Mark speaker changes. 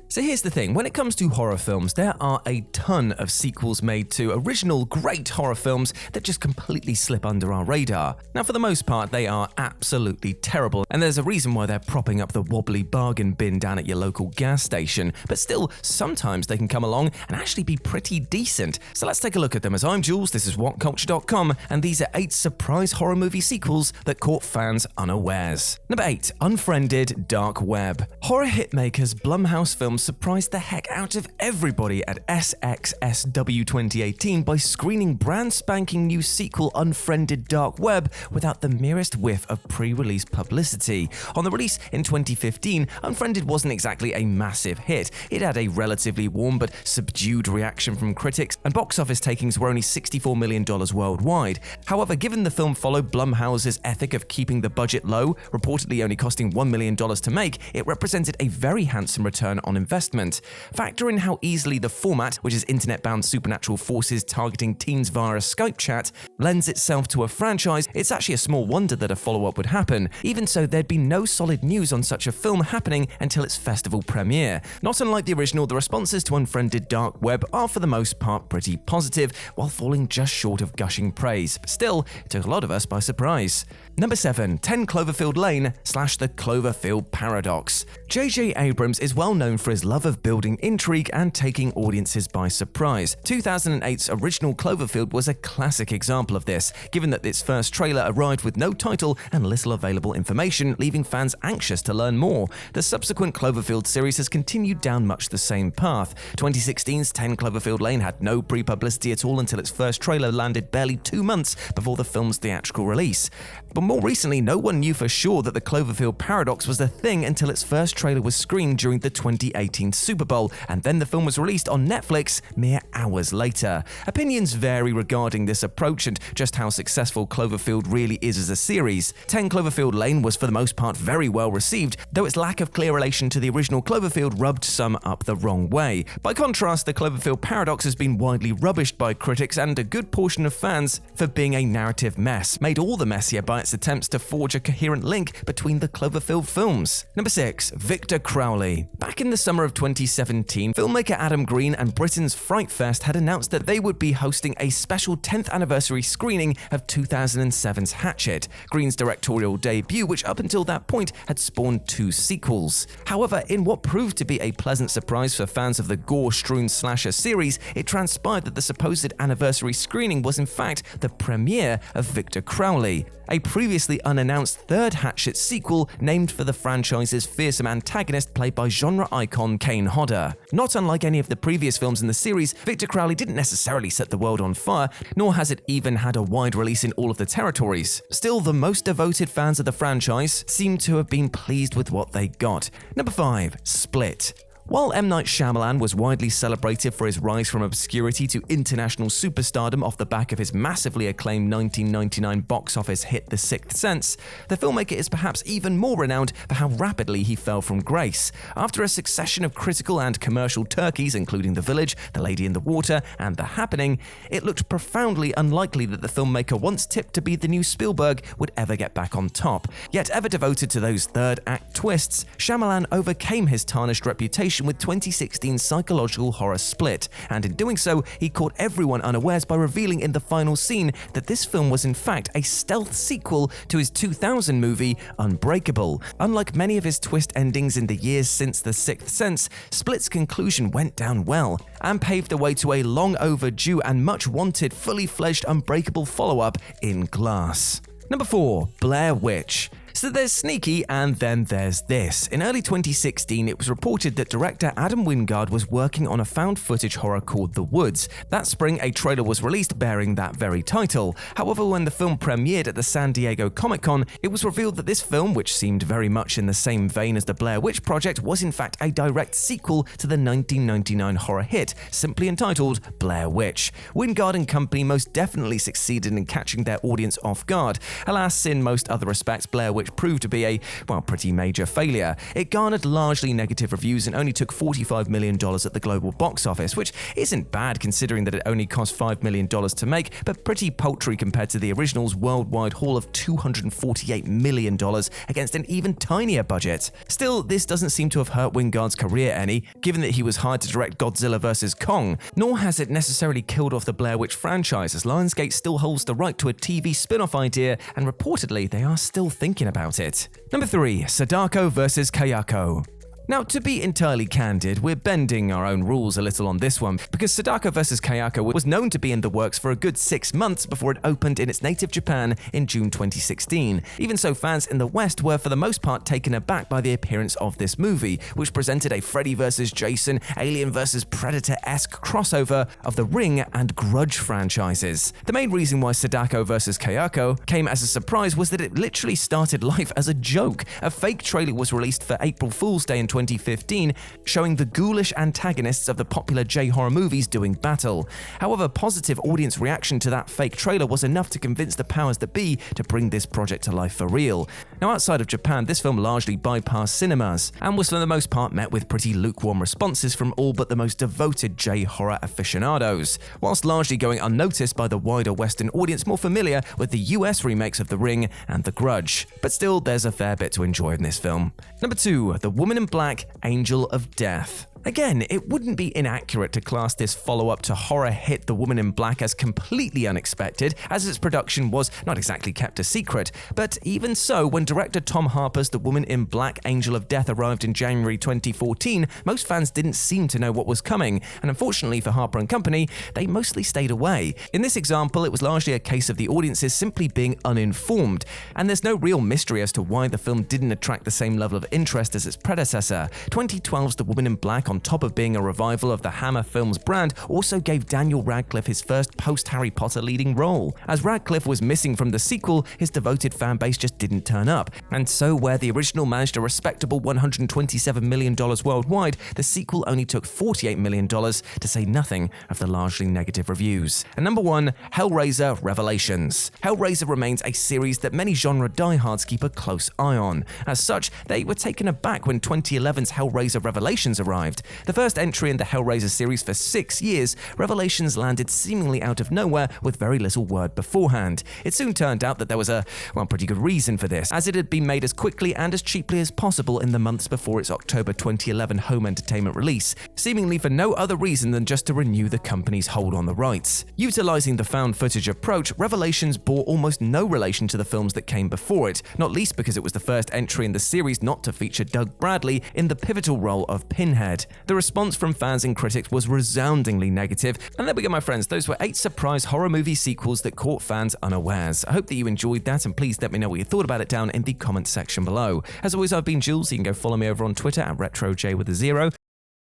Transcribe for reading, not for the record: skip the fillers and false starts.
Speaker 1: So here's the thing, when it comes to horror films, there are a ton of sequels made to original great horror films that just completely slip under our radar. Now for the most part, they are absolutely terrible, and there's a reason why they're propping up the wobbly bargain bin down at your local gas station, but still, sometimes they can come along and actually be pretty decent. So let's take a look at them. As I'm Jules, this is WhatCulture.com, and these are 8 surprise horror movie sequels that caught fans unawares. Number 8. Unfriended Dark Web. Horror hitmakers Blumhouse Films surprised the heck out of everybody at SXSW 2018 by screening brand spanking new sequel Unfriended Dark Web without the merest whiff of pre-release publicity. On the release in 2015, Unfriended wasn't exactly a massive hit. It had a relatively warm but subdued reaction from critics, and box office takings were only $64 million worldwide. However, given the film followed Blumhouse's ethic of keeping the budget low, reportedly only costing $1 million to make, it represented a very handsome return on investment. Factor in how easily the format, which is internet-bound supernatural forces targeting teens via a Skype chat, lends itself to a franchise, it's actually a small wonder that a follow-up would happen. Even so, there'd be no solid news on such a film happening until its festival premiere. Not unlike the original, the responses to Unfriended Dark Web are for the most part pretty positive, while falling just short of gushing praise. But still, it took a lot of us by surprise. Number 7. 10 Cloverfield Lane / The Cloverfield Paradox. J.J. Abrams is well known for his love of building intrigue and taking audiences by surprise. 2008's original Cloverfield was a classic example of this, given that its first trailer arrived with no title and little available information, leaving fans anxious to learn more. The subsequent Cloverfield series has continued down much the same path. 2016's 10 Cloverfield Lane had no pre-publicity at all until its first trailer landed barely 2 months before the film's theatrical release. But more recently, no one knew for sure that the Cloverfield Paradox was a thing until its first trailer was screened during the 2018 Super Bowl, and then the film was released on Netflix mere hours later. Opinions vary regarding this approach and just how successful Cloverfield really is as a series. 10 Cloverfield Lane was for the most part very well received, though its lack of clear relation to the original Cloverfield rubbed some up the wrong way. By contrast, the Cloverfield Paradox has been widely rubbished by critics and a good portion of fans for being a narrative mess, made all the messier by its attempts to forge a coherent link between the Cloverfield films. Number 6. Victor Crowley. Back in the summer of 2017, filmmaker Adam Green and Britain's Fright Fest had announced that they would be hosting a special 10th anniversary screening of 2007's Hatchet, Green's directorial debut, which up until that point had spawned 2 sequels. However, in what proved to be a pleasant surprise for fans of the gore-strewn slasher series, it transpired that the supposed anniversary screening was in fact the premiere of Victor Crowley, a previously unannounced third Hatchet sequel named for the franchise's fearsome antagonist played by genre icon Kane Hodder. Not unlike any of the previous films in the series, Victor Crowley didn't necessarily set the world on fire, nor has it even had a wide release in all of the territories. Still, the most devoted fans of the franchise seem to have been pleased with what they got. Number 5. Split. While M. Night Shyamalan was widely celebrated for his rise from obscurity to international superstardom off the back of his massively acclaimed 1999 box office hit The Sixth Sense, the filmmaker is perhaps even more renowned for how rapidly he fell from grace. After a succession of critical and commercial turkeys, including The Village, The Lady in the Water, and The Happening, it looked profoundly unlikely that the filmmaker once tipped to be the new Spielberg would ever get back on top. Yet ever devoted to those third-act twists, Shyamalan overcame his tarnished reputation with 2016's psychological horror Split, and in doing so, he caught everyone unawares by revealing in the final scene that this film was in fact a stealth sequel to his 2000 movie Unbreakable. Unlike many of his twist endings in the years since The Sixth Sense, Split's conclusion went down well, and paved the way to a long overdue and much wanted fully fledged Unbreakable follow-up in Glass. Number 4. Blair Witch. So there's sneaky, and then there's this. In early 2016, it was reported that director Adam Wingard was working on a found footage horror called The Woods. That spring, a trailer was released bearing that very title. However, when the film premiered at the San Diego Comic-Con, it was revealed that this film, which seemed very much in the same vein as the Blair Witch Project, was in fact a direct sequel to the 1999 horror hit, simply entitled Blair Witch. Wingard and company most definitely succeeded in catching their audience off guard. Alas, in most other respects, Blair Witch which proved to be a, well, pretty major failure. It garnered largely negative reviews and only took $45 million at the global box office, which isn't bad considering that it only cost $5 million to make, but pretty paltry compared to the original's worldwide haul of $248 million against an even tinier budget. Still, this doesn't seem to have hurt Wingard's career any, given that he was hired to direct Godzilla vs. Kong, nor has it necessarily killed off the Blair Witch franchise, as Lionsgate still holds the right to a TV spin-off idea, and reportedly they are still thinking about it. Number 3. Sadako vs. Kayako. Now, to be entirely candid, we're bending our own rules a little on this one, because Sadako vs. Kayako was known to be in the works for a good 6 months before it opened in its native Japan in June 2016. Even so, fans in the West were for the most part taken aback by the appearance of this movie, which presented a Freddy vs. Jason, Alien vs. Predator-esque crossover of the Ring and Grudge franchises. The main reason why Sadako vs. Kayako came as a surprise was that it literally started life as a joke. A fake trailer was released for April Fool's Day in 2015, showing the ghoulish antagonists of the popular J-horror movies doing battle. However, positive audience reaction to that fake trailer was enough to convince the powers that be to bring this project to life for real. Now, outside of Japan, this film largely bypassed cinemas and was for the most part met with pretty lukewarm responses from all but the most devoted J-horror aficionados, whilst largely going unnoticed by the wider Western audience more familiar with the US remakes of The Ring and The Grudge. But still, there's a fair bit to enjoy in this film. Number 2. The Woman in Black, Angel of Death. Again, it wouldn't be inaccurate to class this follow-up to horror hit The Woman in Black as completely unexpected, as its production was not exactly kept a secret. But even so, when director Tom Harper's The Woman in Black, Angel of Death arrived in January 2014, most fans didn't seem to know what was coming, and unfortunately for Harper & Company, they mostly stayed away. In this example, it was largely a case of the audiences simply being uninformed, and there's no real mystery as to why the film didn't attract the same level of interest as its predecessor. 2012's The Woman in Black, on top of being a revival of the Hammer Films brand, also gave Daniel Radcliffe his first post-Harry Potter leading role. As Radcliffe was missing from the sequel, his devoted fan base just didn't turn up. And so where the original managed a respectable $127 million worldwide, the sequel only took $48 million, to say nothing of the largely negative reviews. And number 1, Hellraiser Revelations. Hellraiser remains a series that many genre diehards keep a close eye on. As such, they were taken aback when 2011's Hellraiser Revelations arrived. The first entry in the Hellraiser series for 6 years, Revelations landed seemingly out of nowhere with very little word beforehand. It soon turned out that there was a, well, pretty good reason for this, as it had been made as quickly and as cheaply as possible in the months before its October 2011 home entertainment release, seemingly for no other reason than just to renew the company's hold on the rights. Utilizing the found footage approach, Revelations bore almost no relation to the films that came before it, not least because it was the first entry in the series not to feature Doug Bradley in the pivotal role of Pinhead. The response from fans and critics was resoundingly negative, and there we go, my friends, those were 8 surprise horror movie sequels that caught fans unawares. I hope that you enjoyed that, and please let me know what you thought about it down in the comments section below. As always, I've been Jules. You can go follow me over on Twitter at RetroJ with a 0.